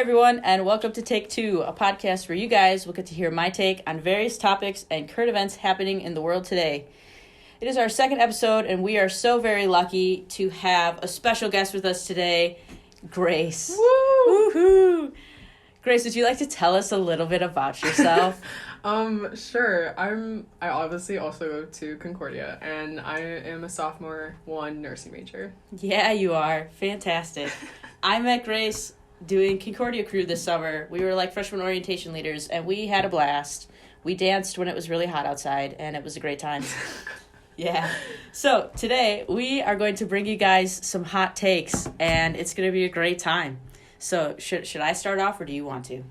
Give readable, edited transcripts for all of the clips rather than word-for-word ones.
everyone, and welcome to Take Two, a podcast where you guys will get to hear my take on various topics and current events happening in the world today. It is our second episode, and we are so very lucky to have a special guest with us today, Grace. Woo! Woohoo! Grace, would you like to tell us a little bit about yourself? Sure. I obviously also go to Concordia, and I am a sophomore 1 nursing major. Yeah, you are. Fantastic. I met Grace doing Concordia crew this summer. We were like freshman orientation leaders, and we had a blast. We danced when it was really hot outside, and it was a great time. Yeah. So today we are going to bring you guys some hot takes, and it's going to be a great time. So should I start off, or do you want to?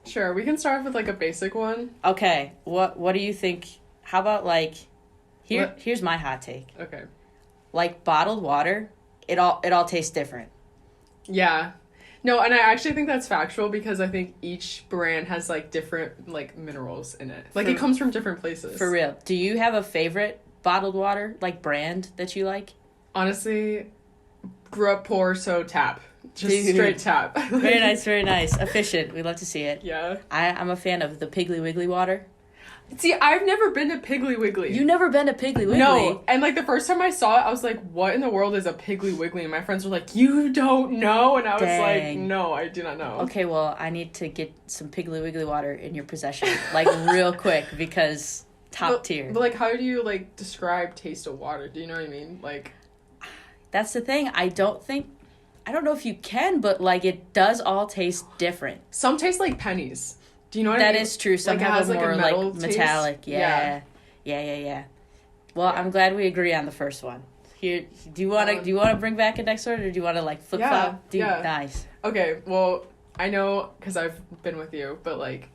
Sure, we can start with like a basic one. Okay. What do you think? How about like here's my hot take. Okay. Like bottled water, it all tastes different. Yeah. No, and I actually think that's factual because I think each brand has like different like minerals in it. Like it comes from different places. For real. Do you have a favorite bottled water like brand that you like? Honestly, grew up poor, so tap. Just Dude. Straight tap. Very nice, very nice. Efficient. We love to see it. Yeah. I'm a fan of the Piggly Wiggly water. See, I've never been to Piggly Wiggly. You never been to Piggly Wiggly? No, and like the first time I saw it, I was like, what in the world is a Piggly Wiggly? And my friends were like, you don't know? And I was like, no, I do not know. Okay, well, I need to get some Piggly Wiggly water in your possession, like real quick, because top tier. But like, how do you like describe taste of water? Do you know what I mean? Like, that's the thing. I don't know if you can, but like it does all taste different. Some taste like pennies. Do you know what I mean? That is true. Some like have it has, a more like, a metallic. Yeah. Well, Yeah. I'm glad we agree on the first one. Here, do you want to bring back a next order, or do you want to like flip flop? Yeah. Nice. Okay, well, I know because I've been with you, but like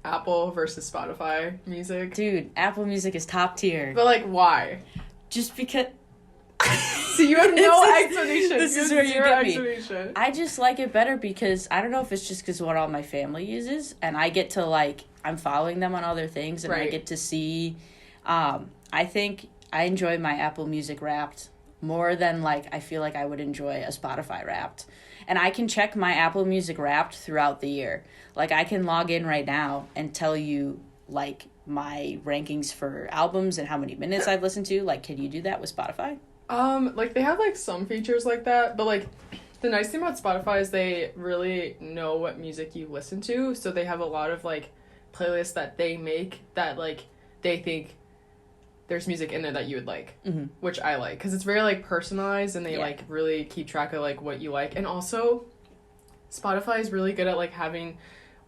Apple versus Spotify music. Dude, Apple Music is top tier. But like, why? Just because. So you have no explanation. This is where you get me. Explanation. I just like it better because I don't know if it's just because what all my family uses, and I get to like I'm following them on other things, and I get to see. I think I enjoy my Apple Music Wrapped more than like I feel like I would enjoy a Spotify Wrapped, and I can check my Apple Music Wrapped throughout the year. Like I can log in right now and tell you like my rankings for albums and how many minutes I've listened to. Like, can you do that with Spotify? Like they have like some features like that, but like the nice thing about Spotify is they really know what music you listen to, so they have a lot of like playlists that they make that like they think there's music in there that you would like, which I like because it's very like personalized and they like really keep track of like what you like. And also Spotify is really good at like having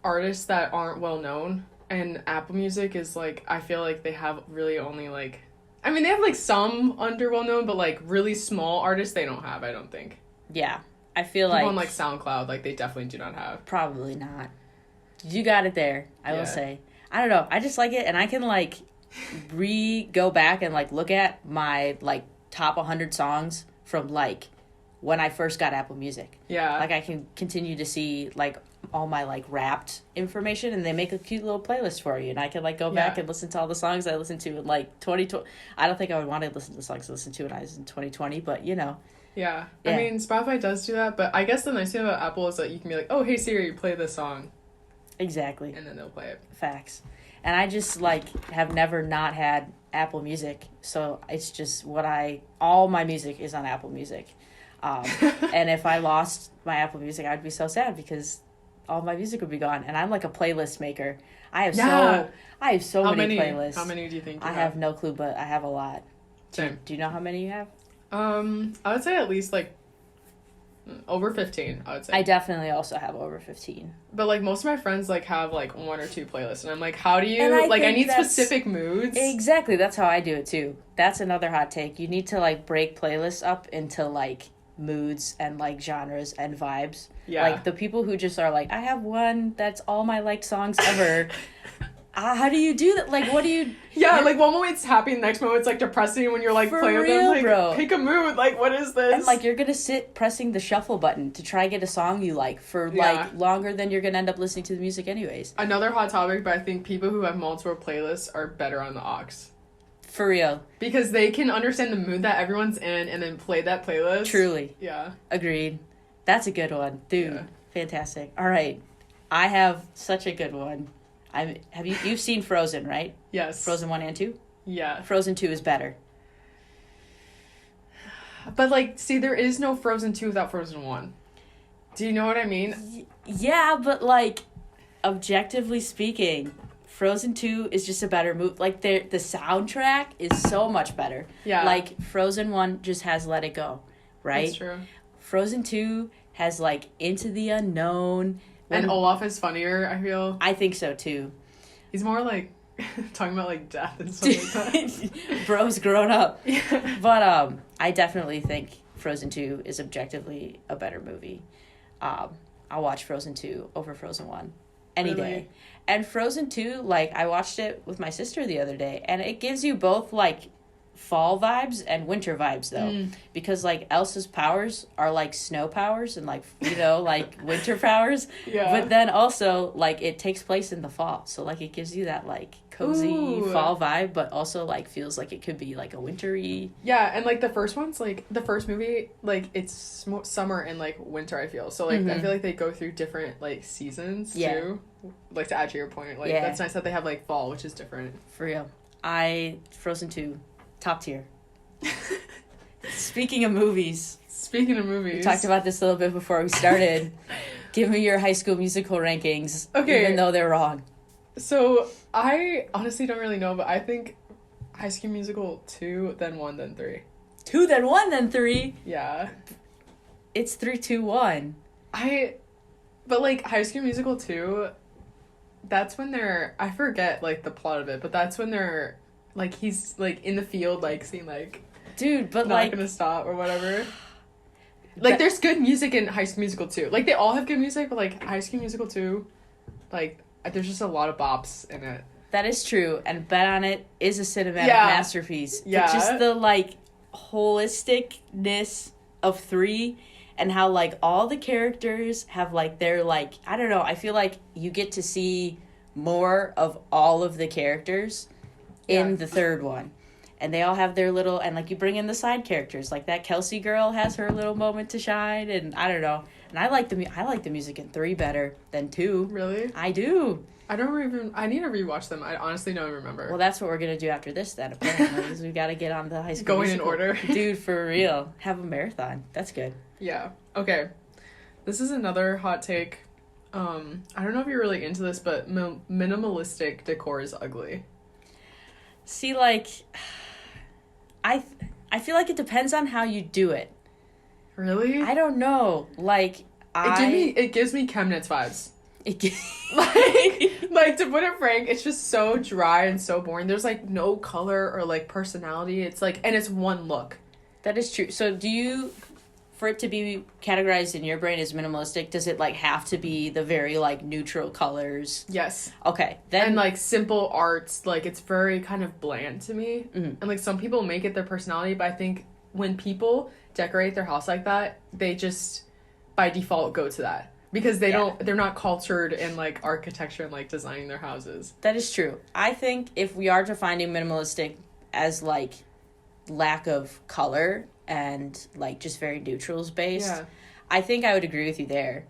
artists that aren't well known, and Apple Music is like I feel like they have really only like I mean, they have, like, some under well-known, but, like, really small artists they don't have, I don't think. Yeah. I feel People like... on, like, SoundCloud, like, they definitely do not have. Probably not. You got it there, I will say. I don't know. I just like it, and I can, like, go back and, like, look at my, like, top 100 songs from, like, when I first got Apple Music. Yeah. Like, I can continue to see, like, all my like Wrapped information, and they make a cute little playlist for you, and I can like go back and listen to all the songs I listened to in like 2020. I don't think I would want to listen to the songs I listened to when I was in 2020, but you know. Yeah. I mean, Spotify does do that, but I guess the nice thing about Apple is that you can be like, oh, hey Siri, play this song. Exactly. And then they'll play it. Facts. And I just like have never not had Apple Music, so it's just all my music is on Apple Music. And if I lost my Apple Music, I'd be so sad because all my music would be gone. And I'm like a playlist maker. I have so many playlists. How many do you think you I have no clue, but I have a lot. Same. Do you know how many you have? I would say at least like over 15, I would say. I definitely also have over 15. But like most of my friends like have like 1 or 2 playlists, and I'm like, how do you I need specific moods? Exactly, that's how I do it too. That's another hot take. You need to like break playlists up into like moods and like genres and vibes. Yeah. Like the people who just are like, I have one that's all my liked songs ever. How do you do that? Like, what do you... Yeah, like, one moment it's happy, the next moment it's, like, depressing when you're, like, playing with them. Like, bro. Pick a mood. Like, what is this? And, like, you're gonna sit pressing the shuffle button to try get a song you like for, like, longer than you're gonna end up listening to the music anyways. Another hot topic, but I think people who have multiple playlists are better on the aux. For real. Because they can understand the mood that everyone's in and then play that playlist. Truly. Yeah. Agreed. That's a good one. Dude. Yeah. Fantastic. All right. I have such a good one. You've seen Frozen, right? Yes. Frozen 1 and 2? Yeah. Frozen 2 is better. But, like, see, there is no Frozen 2 without Frozen 1. Do you know what I mean? Yeah, but, like, objectively speaking, Frozen 2 is just a better movie. Like, the soundtrack is so much better. Yeah. Like, Frozen 1 just has Let It Go, right? That's true. Frozen 2 has, like, Into the Unknown. And Olaf is funnier, I feel. I think so, too. He's more, like, talking about, like, death and stuff like that. Bro's grown up. Yeah. But I definitely think Frozen 2 is objectively a better movie. I'll watch Frozen 2 over Frozen 1 any day. And Frozen 2, like, I watched it with my sister the other day, and it gives you both, like, fall vibes and winter vibes, though. Because, like, Elsa's powers are, like, snow powers and, like, you know, like, winter powers. Yeah. But then also, like, it takes place in the fall. So, like, it gives you that, like, cozy fall vibe, but also, like, feels like it could be, like, a wintry. Yeah, and, like, the first one's, like, the first movie, like, it's summer and, like, winter, I feel. So, like, I feel like they go through different, like, seasons, too. Like, to add to your point. Like, that's nice that they have, like, fall, which is different. For real. Frozen 2, top tier. Speaking of movies. We talked about this a little bit before we started. Give me your High School Musical rankings, even though they're wrong. So, I honestly don't really know, but I think High School Musical 2, then 1, then 3. 2, then 1, then 3? Yeah. It's 3, 2, 1. But, like, High School Musical 2, that's when I forget, like, the plot of it, but that's when they're, like, he's, like, in the field, like, seeing, like... Dude, but, not like... Not gonna stop, or whatever. Like, there's good music in High School Musical 2. Like, they all have good music, but, like, High School Musical 2, like, there's just a lot of bops in it. That is true, and Bet on It is a cinematic masterpiece. Yeah. But just the, like, holisticness of 3... and how, like, all the characters have, like, their, like... I don't know. I feel like you get to see more of all of the characters in the third one. And they all have their little... And, like, you bring in the side characters. Like, that Kelsey girl has her little moment to shine. And I don't know. And I like the music in 3 better than 2. Really? I do. I need to rewatch them. I honestly don't remember. Well, that's what we're going to do after this, then, apparently. Because we've got to get on the High School Going Musical. in order. Dude, for real. Have a marathon. That's good. Yeah. Okay. This is another hot take. I don't know if you're really into this, but minimalistic decor is ugly. See, like, I feel like it depends on how you do it. Really? I don't know. Like, it gives me Chemnitz vibes. like to put it frank, it's just so dry and so boring. There's like no color or like personality. It's like, and it's one look. That is true. So for it to be categorized in your brain as minimalistic, does it like have to be the very like neutral colors? Yes. Okay. Then and like simple arts, like it's very kind of bland to me. And like some people make it their personality, but I think when people decorate their house like that, they just by default go to that. Because they're not cultured in, like, architecture and, like, designing their houses. That is true. I think if we are defining minimalistic as, like, lack of color and, like, just very neutrals-based, I think I would agree with you there.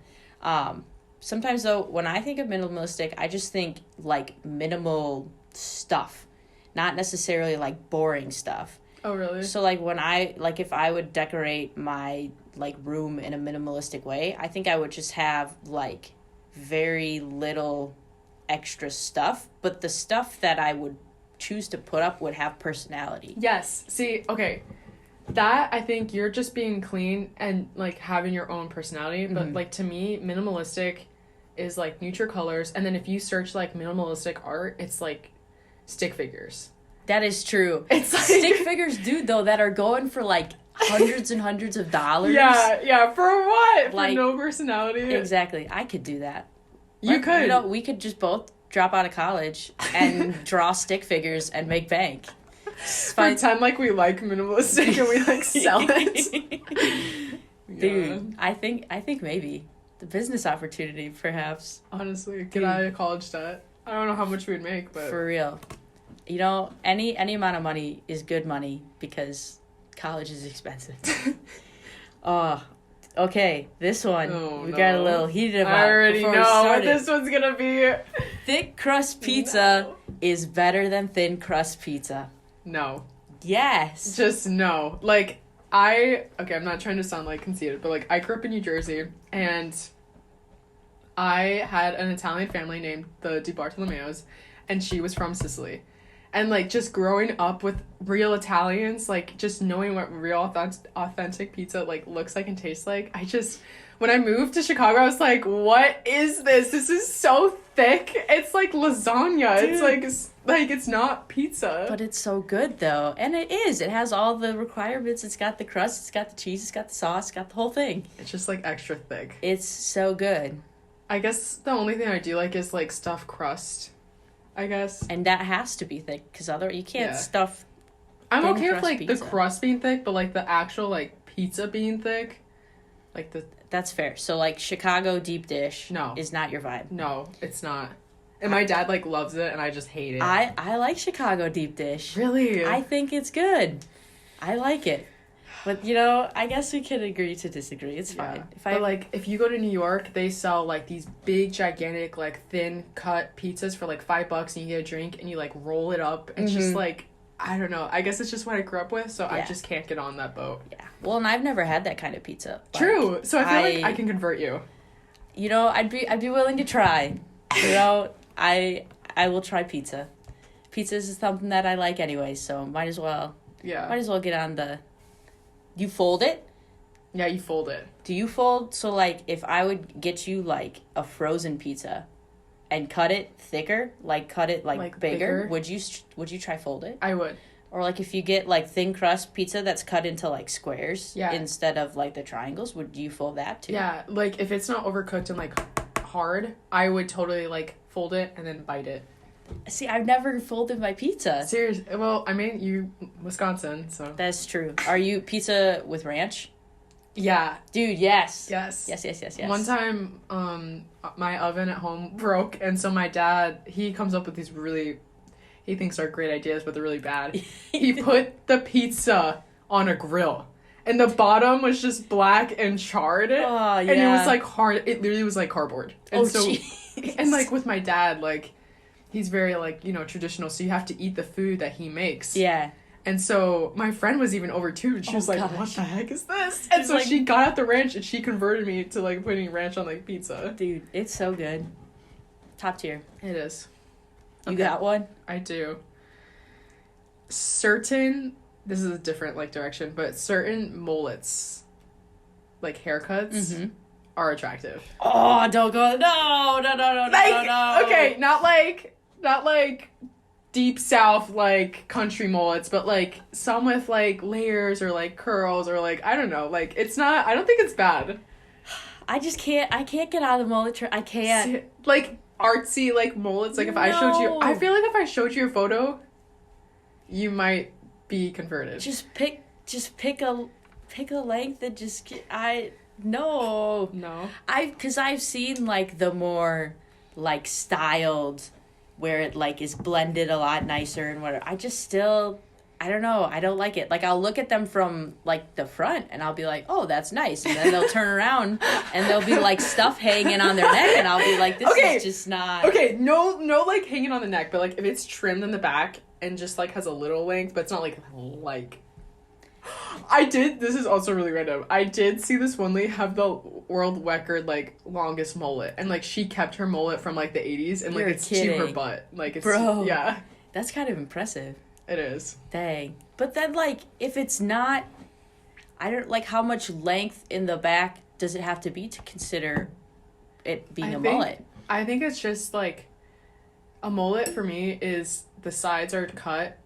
Sometimes, though, when I think of minimalistic, I just think, like, minimal stuff. Not necessarily, like, boring stuff. Oh, really? So, like, if I would decorate my... like room in a minimalistic way, I think I would just have like very little extra stuff, but the stuff that I would choose to put up would have personality. Yes. See, okay. That I think you're just being clean and like having your own personality, but like to me, minimalistic is like neutral colors, and then if you search like minimalistic art, it's like stick figures. That is true. It's like stick figures, dude, though, that are going for like hundreds and hundreds of dollars. Yeah, for what? Like, for no personality? Exactly. I could do that. You could. You know, we could just both drop out of college and draw stick figures and make bank. Pretend like we like minimalistic and we like sell it. Dude, I think maybe the business opportunity, perhaps. Honestly, get out of college debt. I don't know how much we'd make, but for real. You know, any amount of money is good money because college is expensive. Okay, this one, got a little heated about. I already know what this one's gonna be. Thick crust pizza is better than thin crust pizza. No. Yes. Just no. Like, I'm not trying to sound, like, conceited, but, like, I grew up in New Jersey, and I had an Italian family named the Di Bartolomeos, and she was from Sicily. And, like, just growing up with real Italians, like, just knowing what real authentic pizza, like, looks like and tastes like, when I moved to Chicago, I was like, what is this? This is so thick. It's like lasagna. Dude. It's like it's not pizza. But it's so good, though. And it is. It has all the requirements. It's got the crust, it's got the cheese, it's got the sauce, it's got the whole thing. It's just, like, extra thick. It's so good. I guess the only thing I do like is, like, stuffed crust. I guess. And that has to be thick, because otherwise you can't stuff. I'm okay with, like, pizza. The crust being thick, but, like, the actual, like, pizza being thick, like, That's fair. So, like, Chicago deep dish is not your vibe. No, it's not. And my dad, like, loves it, and I just hate it. I like Chicago deep dish. Really? I think it's good. I like it. But, you know, I guess we can agree to disagree. It's fine. If you go to New York, they sell, like, these big, gigantic, like, thin-cut pizzas for, like, $5, and you get a drink, and you, like, roll it up. It's just, like, I don't know. I guess it's just what I grew up with, so I just can't get on that boat. Yeah. Well, and I've never had that kind of pizza. True. So I feel like I can convert you. You know, I'd be willing to try. You know, I will try pizza. Pizza is something that I like anyway, so might as well. Yeah. Might as well get on the... You fold it? Yeah, you fold it. Do you fold? So, like, if I would get you, like, a frozen pizza and cut it thicker, like, cut it, like bigger, would you try fold it? I would. Or, like, if you get, like, thin crust pizza that's cut into, like, squares instead of, like, the triangles, would you fold that, too? Yeah, like, if it's not overcooked and, like, hard, I would totally, like, fold it and then bite it. See, I've never folded my pizza. Seriously? Well, I mean, you Wisconsin, so. That's true. Are you pizza with ranch? Yeah. Dude, yes. Yes. Yes. One time, my oven at home broke, and so my dad, he comes up with these he thinks are great ideas, but they're really bad. He put the pizza on a grill, and the bottom was just black and charred. Oh, yeah. And it was, like, hard. It literally was like cardboard. And and, like, with my dad, like, he's very, like, you know, traditional, so you have to eat the food that he makes. Yeah. And so my friend was even over, too, and she was like, what the heck is this? And so she got out the ranch, and she converted me to, like, putting ranch on, like, pizza. Dude, it's so good. Top tier. It is. You got one? I do. This is a different, like, direction, but certain mullets, like, haircuts, are attractive. Oh, don't go, no. Okay, not like deep south, like, country mullets, but, like, some with, like, layers or, like, curls or, like, I don't know, like, I don't think it's bad. I can't get out of the mullet I can't. Like, artsy, like, mullets, like, if I showed you a photo, you might be converted. Just pick a length that just no. Because I've seen, like, the more, like, styled, where it, like, is blended a lot nicer and whatever. I don't know. I don't like it. Like, I'll look at them from, like, the front, and I'll be like, oh, that's nice. And then they'll turn around, and there'll be, like, stuff hanging on their neck, and I'll be like, this is just not... Okay, no, like, hanging on the neck, but, like, if it's trimmed in the back and just, like, has a little length, but it's not, like... This is also really random. I did see this one lady have the world record, like, longest mullet, and, like, she kept her mullet from, like, the 80s, and, like, it's to her butt. Like, it's... Bro. Yeah. That's kind of impressive. It is. Dang. But then, like, if it's not... I don't... Like, how much length in the back does it have to be to consider it being a mullet? I think it's just, like... A mullet, for me, is the sides are cut,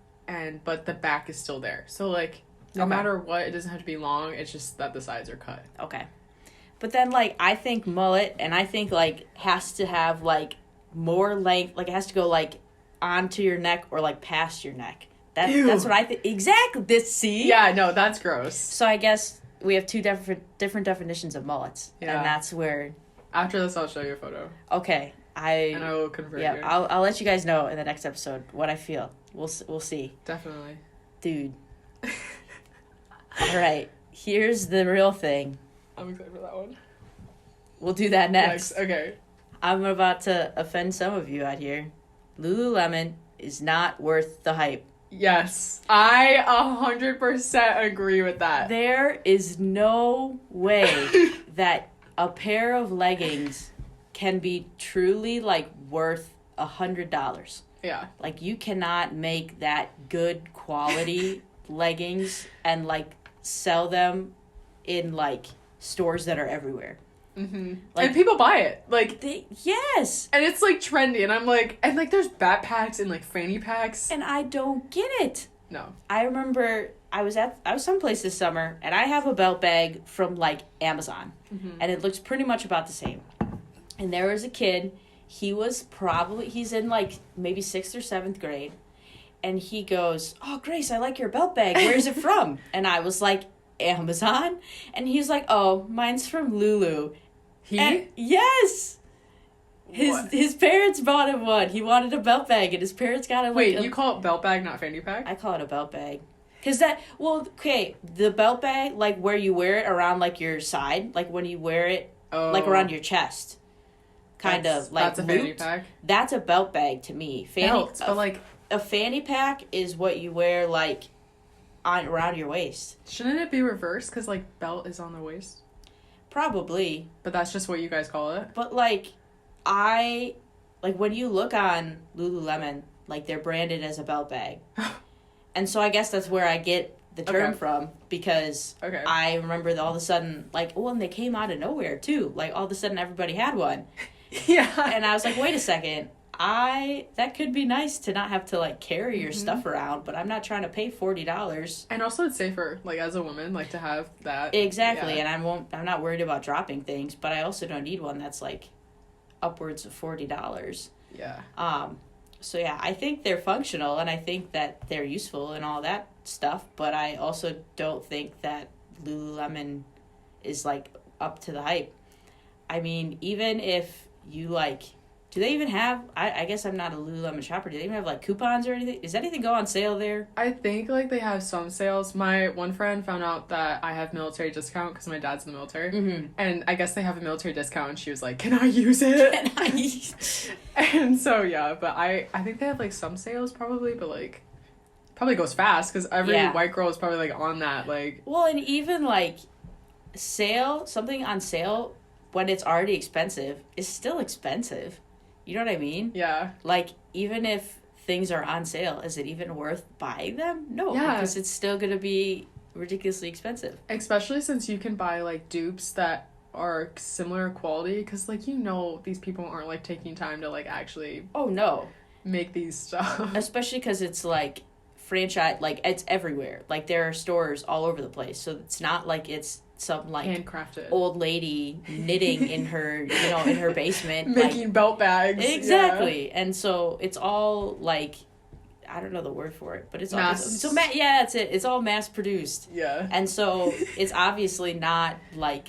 but the back is still there. So, like... No matter what, it doesn't have to be long. It's just that the sides are cut. Okay. But then, like, I think mullet, and I think, like, has to have, like, more length. Like, it has to go, like, onto your neck or, like, past your neck. That's what I think. Exactly. See? Yeah, no, that's gross. So I guess we have two different definitions of mullets. Yeah. And that's where... After this, I'll show you a photo. Okay. And I will convert you. Yeah, I'll let you guys know in the next episode what I feel. We'll see. Definitely. Dude. All right, here's the real thing. I'm excited for that one. We'll do that next. Okay. I'm about to offend some of you out here. Lululemon is not worth the hype. Yes. I 100% agree with that. There is no way that a pair of leggings can be truly, like, worth $100. Yeah. Like, you cannot make that good quality leggings and, like, sell them in, like, stores that are everywhere. Mm-hmm. Like, and people buy it. Like, yes. And it's, like, trendy. And I'm like, and, like, there's backpacks and, like, fanny packs. And I don't get it. No. I remember I was someplace this summer, and I have a belt bag from, like, Amazon. Mm-hmm. And it looks pretty much about the same. And there was a kid, he's in, like, maybe 6th or 7th grade. And he goes, "Oh, Grace, I like your belt bag. Where's it from?" And I was like, "Amazon?" And he's like, "Oh, mine's from Lulu." Yes! His parents bought him one. He wanted a belt bag, and his parents got him, Wait, you call it belt bag, not fanny pack? I call it a belt bag. Because the belt bag, like, where you wear it around, like, your side, like, when you wear it, like, around your chest. Like, that's a fanny pack? That's a belt bag to me. Belts, but, like... A fanny pack is what you wear, like, around your waist. Shouldn't it be reversed? Because, like, belt is on the waist? Probably. But that's just what you guys call it? But, like, when you look on Lululemon, like, they're branded as a belt bag. And so I guess that's where I get the term from, because I remember all of a sudden, like, and they came out of nowhere, too. Like, all of a sudden, everybody had one. Yeah. And I was like, wait a second. That could be nice to not have to, like, carry your stuff around, but I'm not trying to pay $40. And also it's safer, like, as a woman, like, to have that. Exactly. Yeah. And I'm not worried about dropping things, but I also don't need one that's, like, upwards of $40. Yeah. So yeah, I think they're functional, and I think that they're useful and all that stuff, but I also don't think that Lululemon is, like, up to the hype. I mean, even if you, like... Do they even have... I guess I'm not a Lululemon shopper. Do they even have, like, coupons or anything? Does anything go on sale there? I think, like, they have some sales. My one friend found out that I have military discount because my dad's in the military. Mm-hmm. And I guess they have a military discount, and she was like, "Can I use it?" And so, yeah. But I think they have, like, some sales probably, but, like... Probably goes fast because every white girl is probably, like, on that, like... Well, and even, like, something on sale when it's already expensive is still expensive. You know what I mean? Yeah. Like, even if things are on sale, is it even worth buying them? No, because it's still going to be ridiculously expensive. Especially since you can buy, like, dupes that are similar quality, because, like, these people aren't, like, taking time to, like, actually... Oh, no. Make these stuff. Especially because it's, like, franchise, like, it's everywhere. Like, there are stores all over the place, so it's not like it's some, like, handcrafted old lady knitting in her, in her basement. Making, like, belt bags. Exactly. Yeah. And so it's all, like, I don't know the word for it, but it's all... that's it. It's all mass produced. Yeah. And so it's obviously not, like,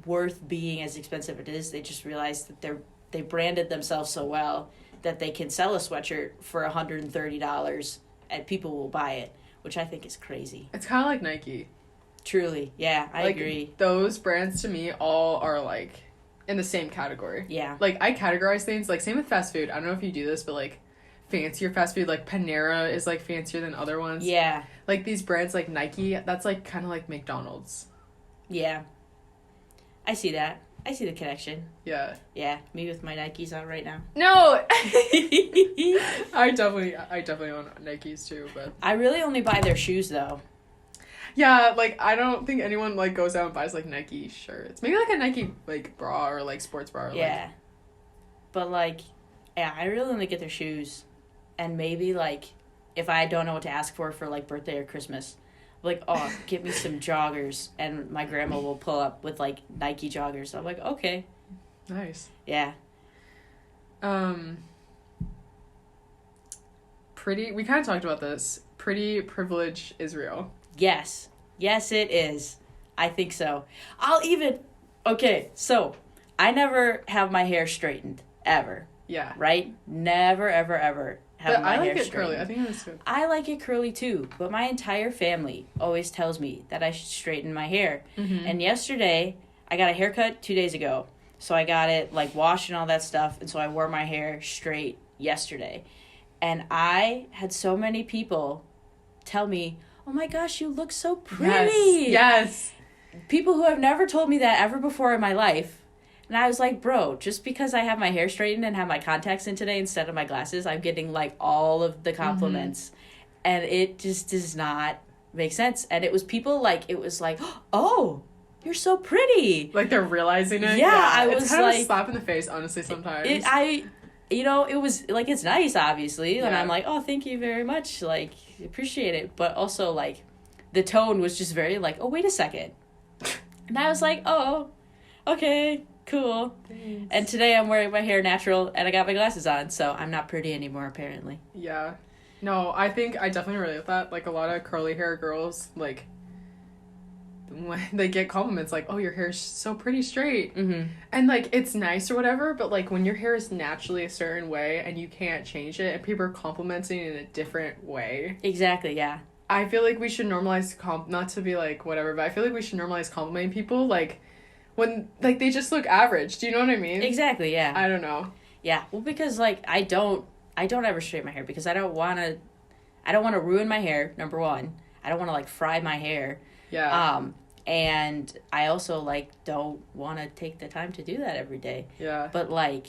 worth being as expensive as it is. They just realized that they branded themselves so well that they can sell a sweatshirt for $130 and people will buy it, which I think is crazy. It's kind of like Nike. Truly, yeah, I agree. Those brands to me all are, like, in the same category. Yeah. Like, I categorize things, like, same with fast food. I don't know if you do this, but, like, fancier fast food, like, Panera is, like, fancier than other ones. Yeah. Like, these brands, like, Nike, that's, like, kind of like McDonald's. Yeah. I see that. I see the connection. Yeah. Yeah, me with my Nikes on right now. No! I definitely own Nikes, too, but... I really only buy their shoes, though. Yeah, like, I don't think anyone, like, goes out and buys, like, Nike shirts. Maybe, like, a Nike, like, bra or, like, sports bra. Or, yeah. But, like, yeah, I really only get their shoes. And maybe, like, if I don't know what to ask for, like, birthday or Christmas, like, oh, get me some joggers. And my grandma will pull up with, like, Nike joggers. I'm like, okay. Nice. Yeah. We kind of talked about this. Pretty privilege Israel. Yes. Yes, it is. I think so. Okay, so I never have my hair straightened, ever. Yeah. Right? Never, ever, ever having my hair I like it straightened. curly. I think that's good. I like it curly too, but my entire family always tells me that I should straighten my hair. Mm-hmm. And yesterday, I got a haircut 2 days ago. So I got it, like, washed and all that stuff, and so I wore my hair straight yesterday. And I had so many people tell me, oh my gosh, you look so pretty. Yes. People who have never told me that ever before in my life. And I was like, bro, just because I have my hair straightened and have my contacts in today instead of my glasses, I'm getting, like, all of the compliments. Mm-hmm. And it just does not make sense. And it was people, like, it was like, oh, you're so pretty. Like, they're realizing it? Yeah, I was it's kind like... of a slap in the face, honestly, sometimes. It was, like, it's nice, obviously. And I'm like, oh, thank you very much. Like, appreciate it. But also, like, the tone was just very, like, oh, wait a second. And I was like, oh, okay, cool. Thanks. And today I'm wearing my hair natural and I got my glasses on, so I'm not pretty anymore, apparently. Yeah. No, I think I definitely relate with that. Like, a lot of curly hair girls, like, when they get compliments, like, oh, your hair's so pretty straight. Mm-hmm. And, like, it's nice or whatever, but, like, when your hair is naturally a certain way and you can't change it and people are complimenting it in a different way. Exactly, yeah. I feel like we should normalize, not to be, like, whatever, but I feel like we should normalize complimenting people, like, when, like, they just look average. Do you know what I mean? Exactly, yeah. I don't know. Yeah, well, because, like, I don't ever straighten my hair because I don't want to ruin my hair, number one. I don't want to, like, fry my hair. Yeah. And I also, like, don't want to take the time to do that every day. Yeah. But, like,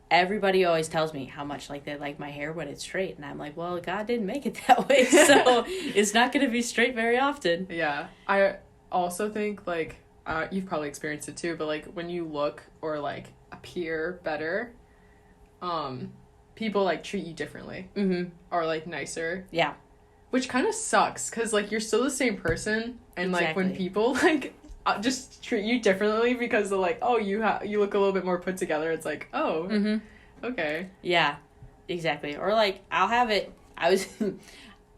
everybody always tells me how much, like, they like my hair when it's straight. And I'm like, well, God didn't make it that way, so it's not going to be straight very often. Yeah. I also think, like, you've probably experienced it too, but, like, when you look or, like, appear better, people, like, treat you differently. Mm-hmm. Or, like, nicer. Yeah. Which kind of sucks, because, like, you're still the same person, and, exactly. like, when people, like, just treat you differently because they're like, oh, you look a little bit more put together, it's like, oh, mm-hmm. Okay. Yeah, exactly. Or, like, I'll have it,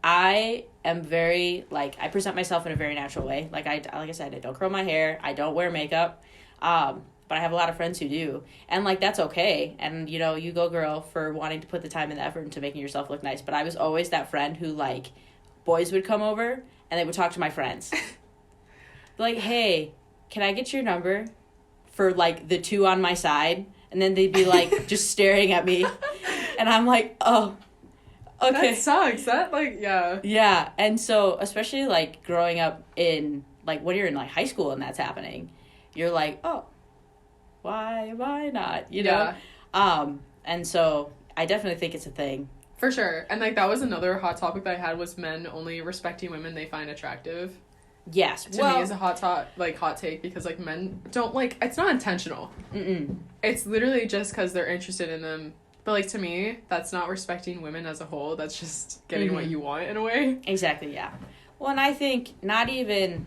I am very, like, I present myself in a very natural way. Like I said, I don't curl my hair, I don't wear makeup, but I have a lot of friends who do. And, like, that's okay. And, you know, you go girl for wanting to put the time and the effort into making yourself look nice. But I was always that friend who, like, boys would come over and they would talk to my friends. Like, hey, can I get your number for, like, the two on my side? And then they'd be, like, just staring at me. And I'm like, oh, okay. That sucks. That, like, yeah. Yeah. And so, especially, like, growing up in, like, when you're in, like, high school and that's happening, you're like, oh, why am I not, you know? Yeah. And so I definitely think it's a thing. For sure. And, like, that was another hot topic that I had, was men only respecting women they find attractive. Yes. To me is a hot take, because, like, men don't, like, it's not intentional. Mm-mm. It's literally just because they're interested in them. But, like, to me, that's not respecting women as a whole. That's just getting mm-hmm. what you want, in a way. Exactly, yeah. Well, and I think I don't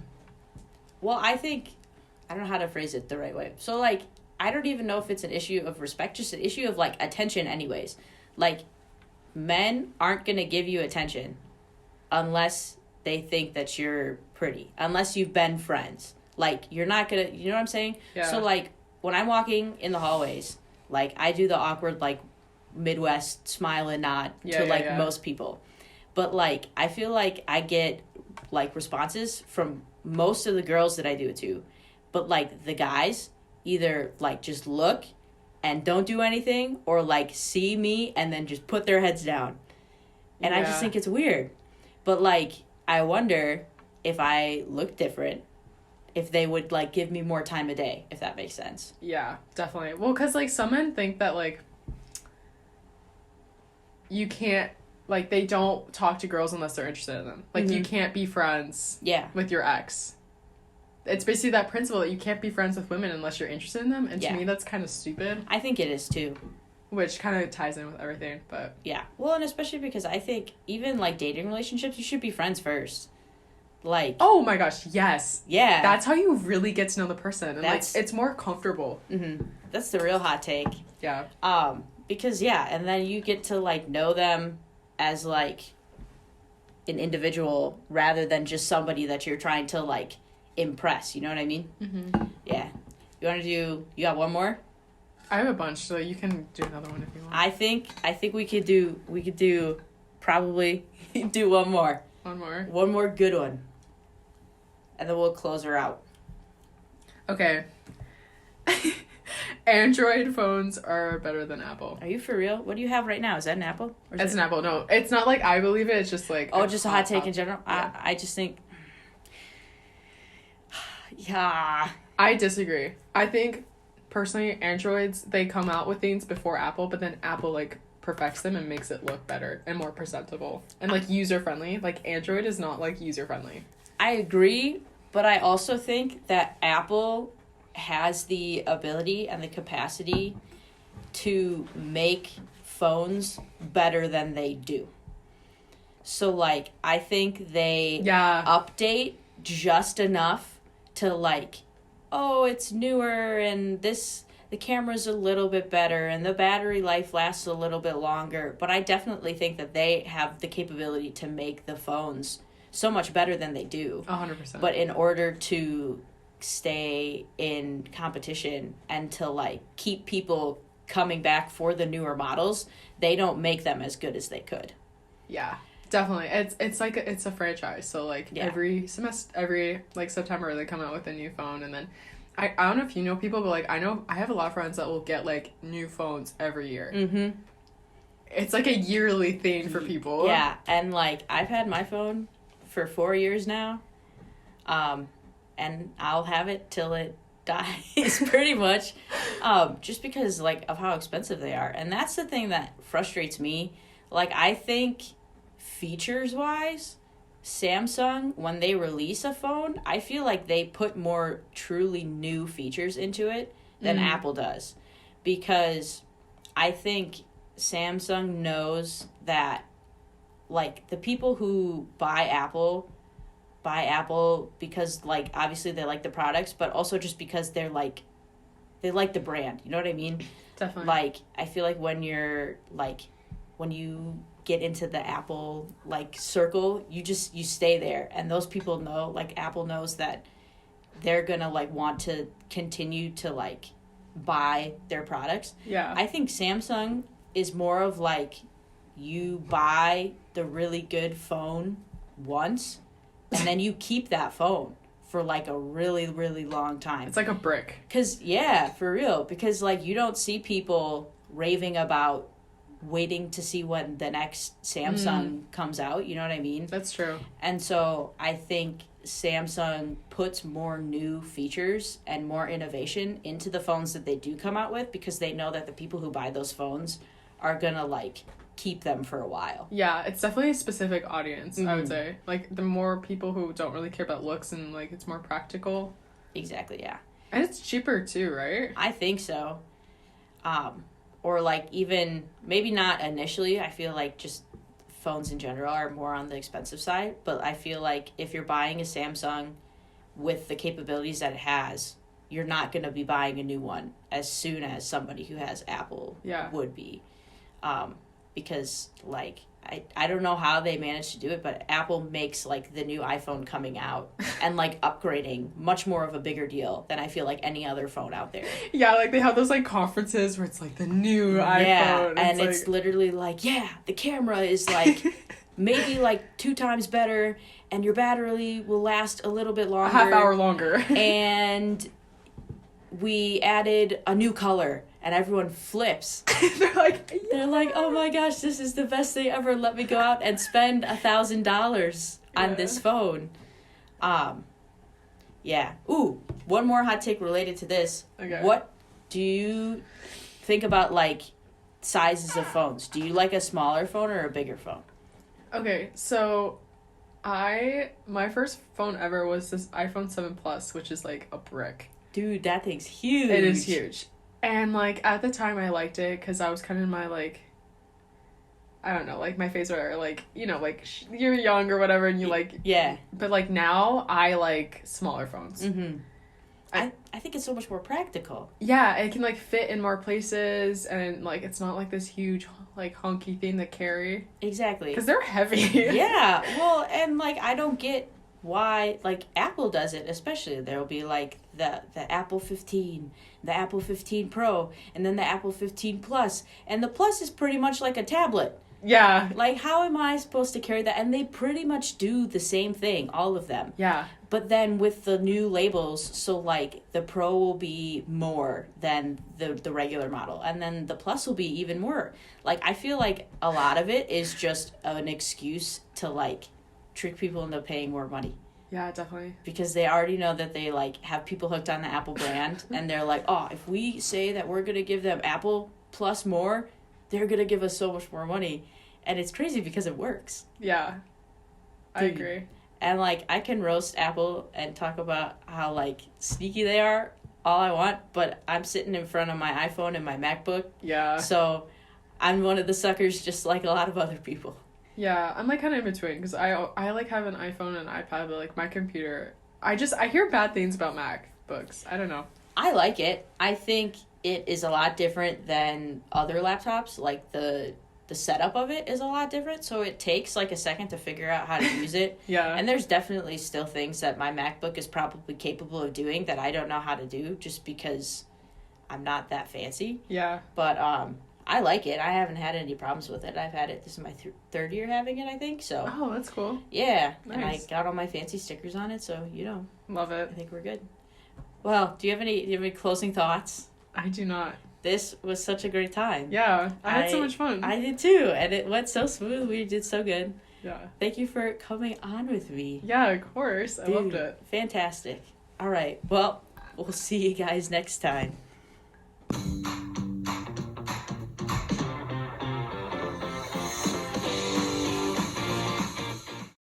know how to phrase it the right way. So, like, I don't even know if it's an issue of respect, just an issue of, like, attention anyways. Like, men aren't going to give you attention unless they think that you're pretty, unless you've been friends. Like, you're not going to, you know what I'm saying? Yeah. So, like, when I'm walking in the hallways, like, I do the awkward, like, Midwest smile and nod to most people. But, like, I feel like I get, like, responses from most of the girls that I do it to. But, like, the guys either, like, just look and don't do anything, or, like, see me and then just put their heads down. And I just think it's weird. But, like, I wonder if I look different, if they would, like, give me more time a day, if that makes sense. Yeah, definitely. Well, because, like, some men think that, like, you can't, like, they don't talk to girls unless they're interested in them. Like, mm-hmm. you can't be friends with your ex. It's basically that principle that you can't be friends with women unless you're interested in them. And to me, that's kind of stupid. I think it is, too. Which kind of ties in with everything, but... Yeah. Well, and especially because I think even, like, dating relationships, you should be friends first. Like... Oh, my gosh, yes. Yeah. That's how you really get to know the person. And, like, it's more comfortable. Mm-hmm. That's the real hot take. Yeah. Because, and then you get to, like, know them as, like, an individual rather than just somebody that you're trying to, like, impress. You know what I mean? Mm-hmm. Yeah. You got one more? I have a bunch, so you can do another one if you want. I think we could do probably do one more. One more good one. And then we'll close her out. Okay. Android phones are better than Apple. Are you for real? What do you have right now? Is that an Apple? It's an Apple. No, it's not like I believe it. It's just like just a hot take in general. Yeah. I just think. Yeah. I disagree. I think personally, Androids, they come out with things before Apple, but then Apple like perfects them and makes it look better and more presentable and like user friendly. Like Android is not like user friendly. I agree, but I also think that Apple has the ability and the capacity to make phones better than they do. So like I think they update just enough to like, oh, it's newer and the camera's a little bit better and the battery life lasts a little bit longer. But I definitely think that they have the capability to make the phones so much better than they do. 100%. But in order to stay in competition and to like keep people coming back for the newer models, they don't make them as good as they could. Yeah. Definitely. It's like it's a franchise. So like every semester, every like September they come out with a new phone, and then I don't know if you know people, but like I have a lot of friends that will get like new phones every year. Mm-hmm. It's like a yearly thing for people. Yeah, and like I've had my phone for 4 years now, and I'll have it till it dies pretty much, just because like of how expensive they are. And that's the thing that frustrates me. Like I think features wise, Samsung, when they release a phone, I feel like they put more truly new features into it than Apple does, because I think Samsung knows that like the people who buy Apple because like obviously they like the products, but also just because they like the brand, you know what I mean? Definitely. Like I feel like when you get into the Apple like circle, you stay there, and those people know, like Apple knows that they're gonna like want to continue to like buy their products. Yeah. I think Samsung is more of like you buy the really good phone once and then you keep that phone for like a really, really long time. It's like a brick. For real. Because like you don't see people raving about waiting to see when the next Samsung comes out, you know what I mean? That's true. And so I think Samsung puts more new features and more innovation into the phones that they do come out with, because they know that the people who buy those phones are gonna like keep them for a while. Yeah, it's definitely a specific audience, I would say. Like the more people who don't really care about looks and like it's more practical. Exactly, yeah. And it's cheaper too, right? I think so. Or like even maybe not initially. I feel like just phones in general are more on the expensive side, but I feel like if you're buying a Samsung with the capabilities that it has, you're not going to be buying a new one as soon as somebody who has Apple would be. Because like I don't know how they managed to do it, but Apple makes like the new iPhone coming out and like upgrading much more of a bigger deal than I feel like any other phone out there. Yeah, like they have those like conferences where it's like the new iPhone. Yeah, and it's literally like, the camera is like maybe like 2 times better, and your battery will last a little bit longer. A half hour longer. And we added a new color. And everyone flips. They're like, oh my gosh, this is the best thing ever. Let me go out and spend $1,000 on this phone. Yeah. Ooh, one more hot take related to this. Okay. What do you think about like sizes of phones? Do you like a smaller phone or a bigger phone? Okay, so my first phone ever was this iPhone 7 Plus, which is like a brick. Dude, that thing's huge. It is huge. And, like, at the time, I liked it because I was kind of in my, like, I don't know, like, my phase where, like, you know, like, you're young or whatever, and you, like... Yeah. But, like, now, I like smaller phones. Mm-hmm. I think it's so much more practical. Yeah, it can, like, fit in more places, and, like, it's not, like, this huge, like, hunky thing to carry. Exactly. Because they're heavy. Yeah, well, and, like, I don't get why, like, Apple does it, especially. There'll be, like, the Apple 15, the Apple 15 Pro, and then the Apple 15 Plus, and the Plus is pretty much like a tablet. Yeah. Like, how am I supposed to carry that? And they pretty much do the same thing, all of them. Yeah. But then with the new labels, so, like, the Pro will be more than the regular model. And then the Plus will be even more. Like, I feel like a lot of it is just an excuse to, like, trick people into paying more money. Yeah, definitely. Because they already know that they, like, have people hooked on the Apple brand. And they're like, oh, if we say that we're going to give them Apple Plus more, they're going to give us so much more money. And it's crazy because it works. Yeah. I agree. And, like, I can roast Apple and talk about how, like, sneaky they are all I want, but I'm sitting in front of my iPhone and my MacBook. Yeah. So I'm one of the suckers just like a lot of other people. Yeah, I'm, like, kind of in between, because I like, have an iPhone and iPad, but, like, my computer, I hear bad things about MacBooks. I don't know. I like it. I think it is a lot different than other laptops. Like, the setup of it is a lot different, so it takes, like, a second to figure out how to use it. Yeah. And there's definitely still things that my MacBook is probably capable of doing that I don't know how to do just because I'm not that fancy. Yeah. But I like it. I haven't had any problems with it. I've had it. This is my third year having it, I think. So. Oh, that's cool. Yeah. Nice. And I got all my fancy stickers on it, so, you know. Love it. I think we're good. Well, do you have any closing thoughts? I do not. This was such a great time. Yeah, I had so much fun. I did too, and it went so smooth. We did so good. Yeah. Thank you for coming on with me. Yeah, of course. I loved it. Fantastic. All right. Well, we'll see you guys next time.